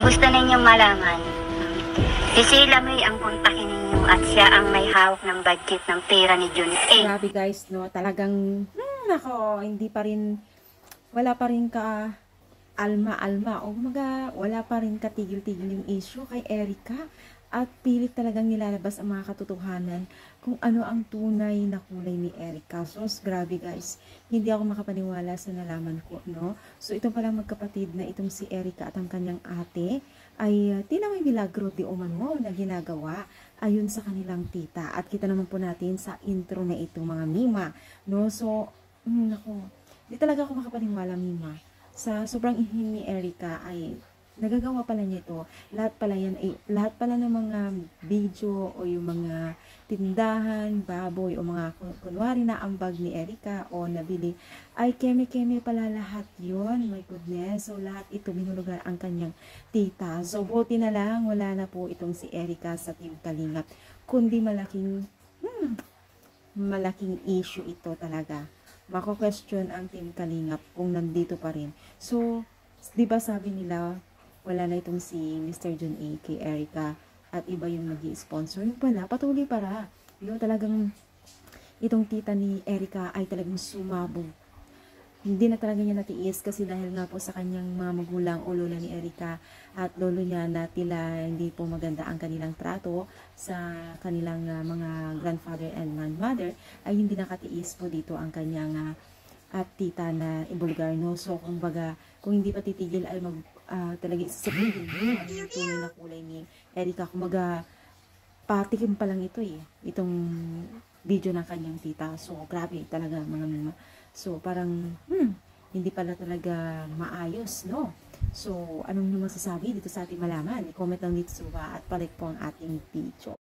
Gusto ninyong malaman, si Sheila May ang kontakin ninyo at siya ang may hawak ng budget ng pera ni John A. Grabe guys, no, talagang, nako, hindi pa rin, wala pa rin ka alma-alma, o mga wala pa rin katigil-tigil yung issue kay Erica, at pilit talagang nilalabas ang mga katotohanan kung ano ang tunay na kulay ni Erica. So, grabe guys, hindi ako makapaniwala sa nalaman ko, no? So, ito palang magkapatid na itong si Erica at ang kanyang ate ay tila may milagro di umano na ginagawa ayon sa kanilang tita. At kita naman po natin sa intro na ito, mga Mima, no? So, nako, di talaga ako makapaniwala, Mima. Sa sobrang ihin ni Erica ay nagagawa pala niya ito. Lahat pala yan, lahat pala ng mga video o yung mga tindahan, baboy o mga kunwari na ambag ni Erica o nabili ay keme-keme pala lahat yon. My goodness. So lahat ito binulugan ang kanyang tita. So buti na lang wala na po itong si Erica sa Team Kalingap, kundi malaking issue ito talaga. Mako-question ang Team Kalingap kung nandito pa rin. So, di ba sabi nila, wala na itong si Mr. John A. kay Erica at iba yung nag-i-sponsor. Yung pala, patuloy para. Yung talagang itong tita ni Erica ay talagang sumabog. Hindi na talaga niya natiis kasi dahil nga po sa kanyang mga magulang o lola ni Erica at lolo niya na tila hindi po maganda ang kanilang trato sa kanilang mga grandfather and grandmother, ay hindi nakatiis po dito ang kanyang at tita na ibulgar, no? So, kumbaga, kung hindi pa titigil ay talaga isasabihin ano yung tunay na kulay ni Erica. Kumbaga, patikim pa lang ito itong video ng kanyang tita. So, grabe talaga mga Mima. So, parang, hindi pala talaga maayos, no? So, anong masasabi dito sa ating malaman? I-comment lang dito sa baba at balik po ang ating video.